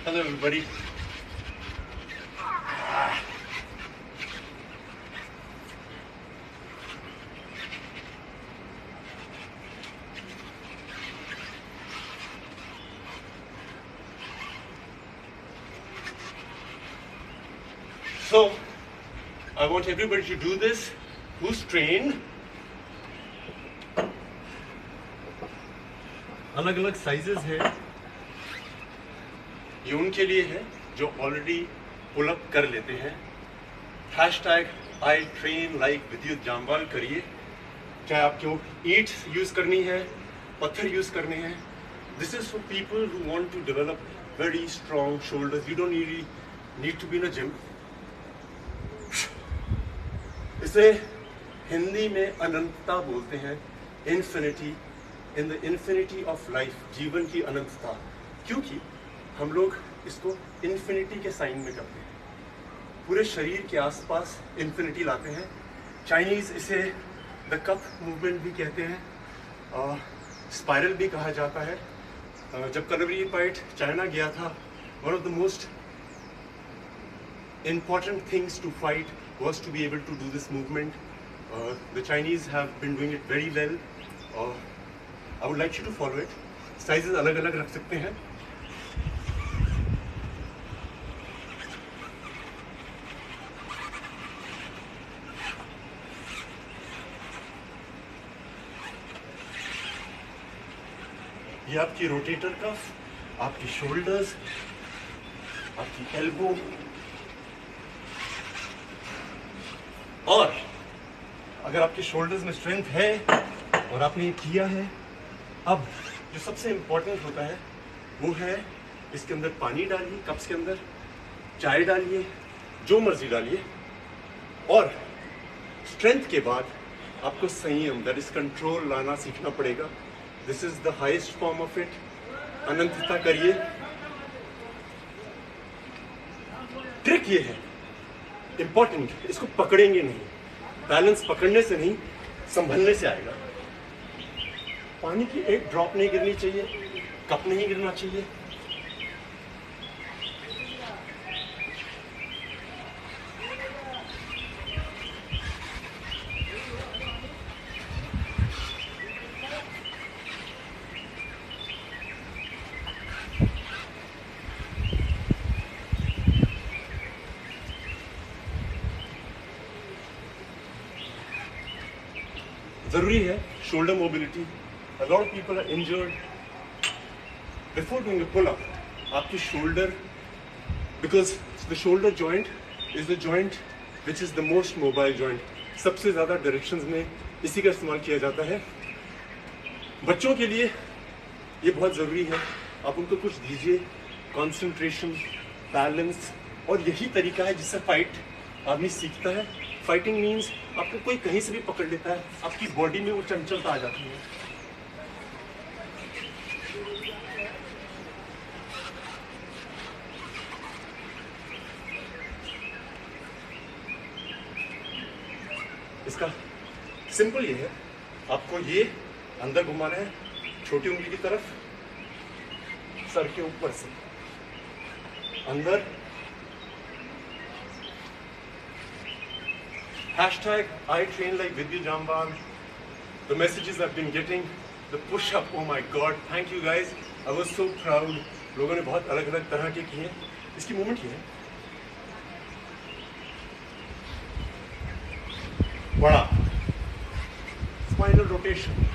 Hello everybody. So, I want everybody to do this who's trained. अलग अलग sizes है, ये उनके लिए है जो ऑलरेडी पुल अप कर लेते हैं। हैशटैग आई ट्रेन लाइक विद्युत जामवाल करिए, चाहे आपको ईंट यूज करनी है, पत्थर यूज करने हैं। This is for people who want to develop very strong shoulders. You don't need to be in a gym. इसे हिंदी में अनंतता बोलते हैं, infinity, in the infinity of life, जीवन की अनंतता। क्योंकि हम लोग इसको इन्फिनिटी के साइन में करते हैं, पूरे शरीर के आसपास इन्फिनिटी लाते हैं। चाइनीज इसे द कप मूवमेंट भी कहते हैं, स्पाइरल भी कहा जाता है। जब कलवरी पाइट चाइना गया था, one of the most important things to fight was to be able to do this movement. The Chinese have been doing it very well. I would like you to follow it. Sizes अलग अलग रख सकते हैं। ये आपकी rotator cuff, आपकी shoulders, आपकी elbow, और अगर आपके शोल्डर्स में स्ट्रेंथ है और आपने ये किया है, अब जो सबसे इम्पोर्टेंट होता है वो है इसके अंदर पानी डालिए, कप्स के अंदर चाय डालिए, जो मर्जी डालिए, और स्ट्रेंथ के बाद आपको संयम, दैट इज कंट्रोल, लाना सीखना पड़ेगा। This is the highest form of it. अनंतता करिए। ट्रिक ये है इंपॉर्टेंट, इसको पकड़ेंगे नहीं, बैलेंस पकड़ने से नहीं, संभलने से आएगा। पानी की एक ड्रॉप नहीं गिरनी चाहिए, कप नहीं गिरना चाहिए। जरूरी है shoulder mobility. A lot of people are injured before doing a pull-up. आपकी shoulder, because the shoulder joint is the joint which is the most mobile joint. सबसे ज़्यादा डायरेक्शंस में इसी का इस्तेमाल किया जाता है। बच्चों के लिए ये बहुत ज़रूरी है, आप उनको कुछ दीजिए, कंसंट्रेशन, बैलेंस, और यही तरीका है जिससे फाइट आदमी सीखता है। फाइटिंग मीन्स आपको कोई कहीं से भी पकड़ लेता है, आपकी बॉडी में वो चंचलता आ जाती है। इसका सिंपल ये है, आपको ये अंदर घुमाना है, छोटी उंगली की तरफ, सर के ऊपर से अंदर। Hashtag I train like Vidya Jamwal. The messages I've been getting, the push-up, oh my God, thank you guys. I was so proud. लोगों ने बहुत अलग अलग तरह के किए। इसकी मूवमेंट ये है, बड़ा स्पाइनल रोटेशन,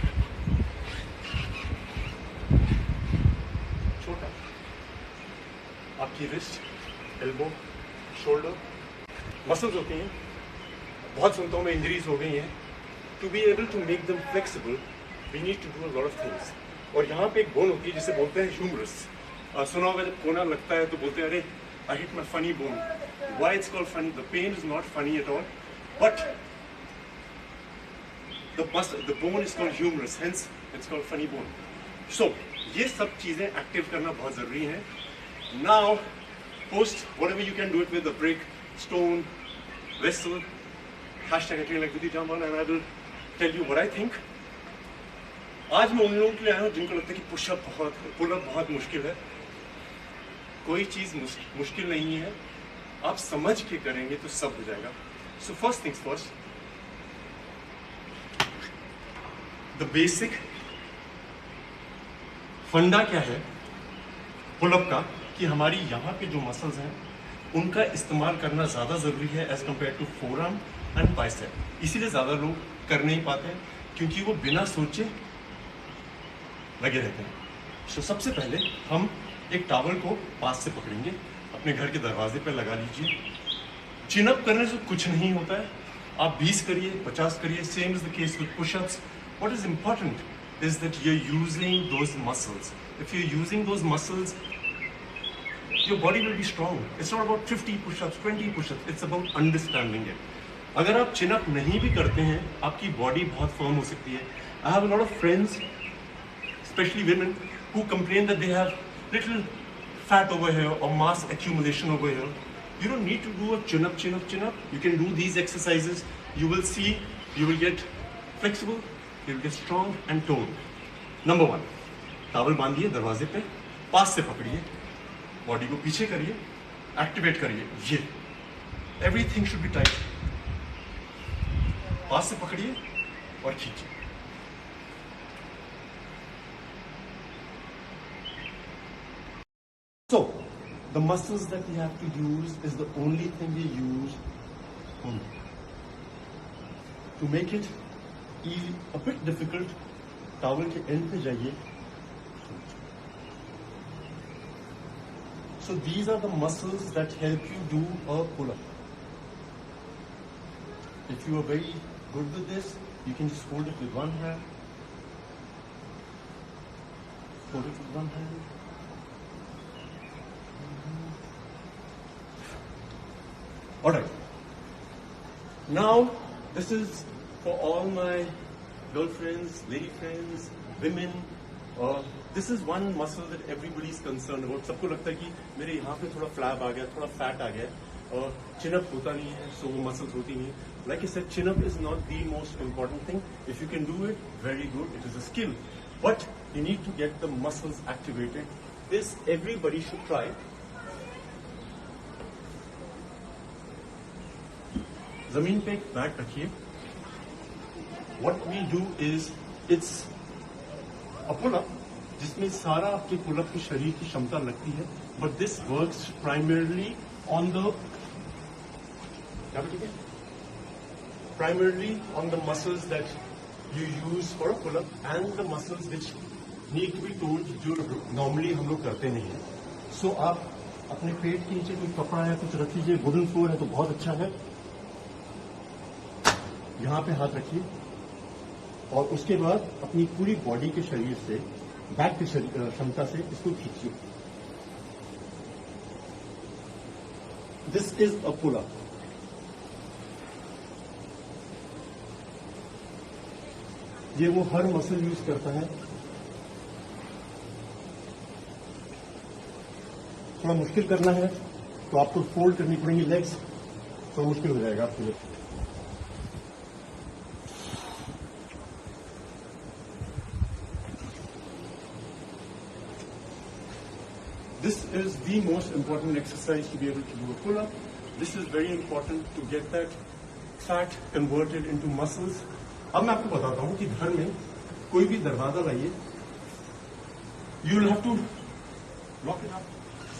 छोटा, आपकी रिस्ट, एल्बो, शोल्डर, मसल्स होती हैं। बहुत संतों में इंजरीज हो गई हैं। To be able to make them flexible we need to do a lot of things. और यहाँ पे एक बोन होती है जिसे बोलते हैं ह्यूमरस। सुना होगा जब कोना लगता है तो बोलते हैं अरे I hit my funny bone. Why it's called funny? The pain is not funny at all, but the bone is called humerus, hence it's called funny bone. So ये सब चीज़ें एक्टिव करना बहुत ज़रूरी है। Now post whatever you can do it with a brick, stone, vessel, hashtag I train like Vidya Jamwal, and I will tell you what I think. आज मैं उन लोगों के लिए आया हूँ जिनको लगता है कि पुल अप बहुत मुश्किल है। कोई चीज़ मुश्किल नहीं है, आप समझ के करेंगे तो सब हो जाएगा। So first things first, the basic फंडा क्या है पुलअप का, कि हमारी यहाँ पे जो मसल्स हैं उनका इस्तेमाल करना ज़्यादा ज़रूरी है as compare to forearm and bicep. इसीलिए ज़्यादा लोग कर नहीं पाते हैं, क्योंकि वो बिना सोचे लगे रहते हैं। तो सबसे पहले हम एक टॉवल को पास से पकड़ेंगे, अपने घर के दरवाजे पर लगा लीजिए। चिनअप करने से कुछ नहीं होता है, आप 20 करिए, 50 करिए, same is the case with pushups. What is important is that you are using those muscles. If you are using those muscles, your body will be strong. It's not about 50 push-ups, 20 push-ups. It's about understanding it. अगर आप chin up नहीं भी करते हैं, आपकी body बहुत firm हो सकती है. I have a lot of friends, especially women, who complain that they have little fat over here or mass accumulation over here. You don't need to do a chin up, chin up, chin up. You can do these exercises. You will see, you will get flexible, you will get strong and toned. Number one, towel बांधिए दरवाजे पे, पास से पकड़िए, body को पीछे करिए, activate करिए, ये everything should be tight. पास से पकड़िए और खींचिए। So the muscles that you have to use is the only thing we use to make it a bit difficult. Towel के एंड पे जाइए। So these are the muscles that help you do a pull-up. If you are very good with this, you can just hold it with one hand. Hold it with one hand. All right. Now, this is for all my girlfriends, lady friends, women. This is one muscle that everybody is concerned about. सबको लगता है कि मेरे यहाँ पे थोड़ा flap आ गया, थोड़ा फैट आ गया, और चिनअप होता नहीं है, सो वो मसल्स होती नहीं है। Like I said, chin-up is not the most important thing. If you can do it, very good. It is a skill, but you need to get the muscles activated. This everybody should try. जमीन पे एक mat रखिए। What we do is it's a pull-up, जिसमें सारा आपके pull-up की शरीर की क्षमता लगती है, but this works primarily on the muscles that you use for a pull-up and the muscles which need to be told, जो नॉर्मली हम लोग करते नहीं हैं। सो आप अपने पेट के नीचे कोई कपड़ा है कुछ रख लीजिए, वुडन फ्लोर है तो बहुत अच्छा है। यहाँ पे हाथ रखिए और उसके बाद अपनी पूरी बॉडी के शरीर से, बैक की क्षमता से इसको खींचिए। This is a pull up. ये वो हर मसल यूज करता है। थोड़ा मुश्किल करना है तो आपको फोल्ड करनी पड़ेगी लेग्स, तो मुश्किल हो जाएगा आपके लिए। This is the most important exercise to be able to do a pull-up. This is very important to get that fat converted into muscles. अब मैं आपको बताता हूँ कि घर में कोई भी दरवाजा लाइए, you will have to lock it up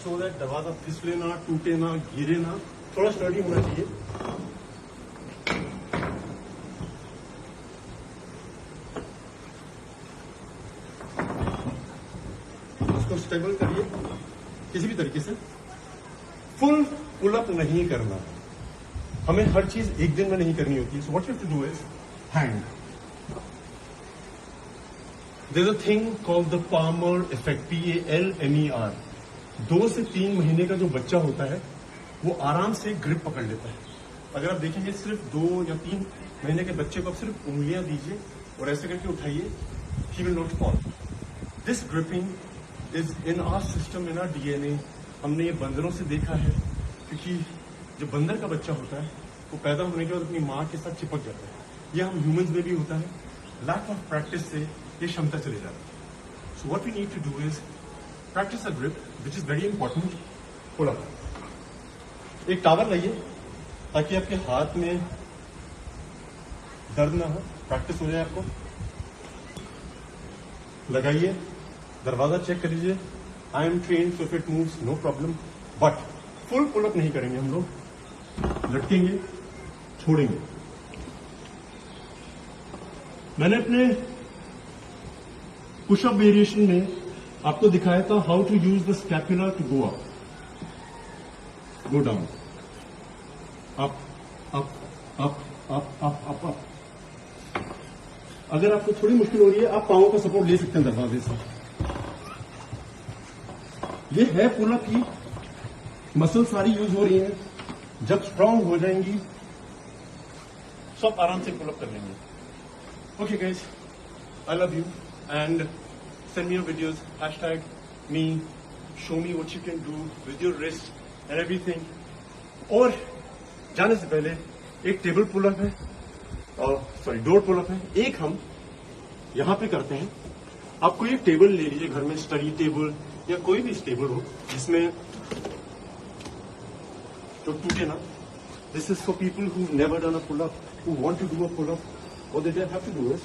so that दरवाजा फिसले ना, टूटे ना, गिरे ना, थोड़ा स्टडी होना चाहिए। उसको स्टेबल करिए किसी भी तरीके से। फुल पुल-अप नहीं करना, हमें हर चीज एक दिन में नहीं करनी होती है। So what you have to do is hand. There is a thing called the Palmer effect, PALMER। 2 से 3 महीने का जो बच्चा होता है वो आराम से ग्रिप पकड़ लेता है। अगर आप देखेंगे सिर्फ 2 या 3 महीने के बच्चे को आप सिर्फ उंगलियां दीजिए और ऐसे करके उठाइए, he will not fall. This gripping is in our system, in our DNA। हमने ये बंदरों से देखा है, क्योंकि जो बंदर का बच्चा होता है वो पैदा होने के बाद अपनी माँ के साथ चिपक जाता है। ये हम ह्यूमंस में भी होता है। लैक ऑफ प्रैक्टिस से ये क्षमता चली जाती है। So what we need to do is practice a grip, which is very important. Pull up. एक टावल लाइए ताकि आपके हाथ में दर्द ना हो, प्रैक्टिस हो जाए आपको। लगाइए, दरवाजा चेक कर लीजिए। I am train so if it moves no problem, but full pull up नहीं करेंगे हम लोग, लटकेंगे, छोड़ेंगे। मैंने अपने पुशअप वेरिएशन में आपको दिखाया था how to use the scapula to go up, go down, up up up up up up up. अगर आपको थोड़ी मुश्किल हो रही है, आप पांवों का सपोर्ट ले सकते हैं दरवाजे से। ये है पुल अप की मसल सारी यूज हो रही है। जब स्ट्रांग हो जाएंगी सब आराम से पुल अप कर लेंगे। Okay guys, I love you and send me your videos, hashtag me, show me what you can do with your wrist and everything. और जाने से पहले एक टेबल पुल अप है और सॉरी डोर पुल अप है, एक हम यहां पे करते हैं। आप कोई एक टेबल ले लीजिए घर में, स्टडी टेबल या कोई भी टेबल हो जिसमें जो टूटे ना। This is for people who never done a pull up, who want to do a pull up. What they have to do is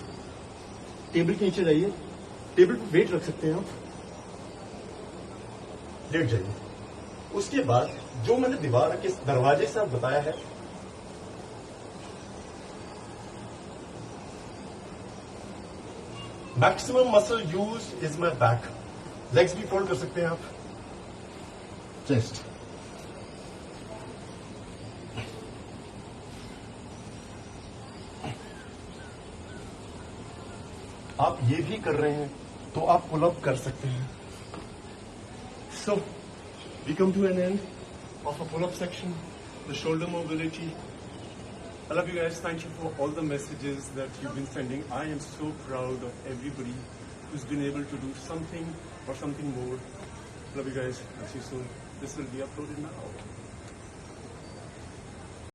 table के नीचे जाइए, टेबल पर वेट रख सकते हैं आप, लेट जाइए। उसके बाद जो मैंने दीवार के दरवाजे से आप बताया है, maximum muscle use is my back. Legs भी फोल्ड कर सकते हैं आप, चेस्ट। आप ये भी कर रहे हैं तो आप पुल अप कर सकते हैं। So we come to an end of a pull up section, the shoulder mobility. I love you guys. Thank you for all the messages that you've been sending. I am so proud of everybody who's been able to do something or something more. Love you guys. I'll see you soon. This will be uploaded now.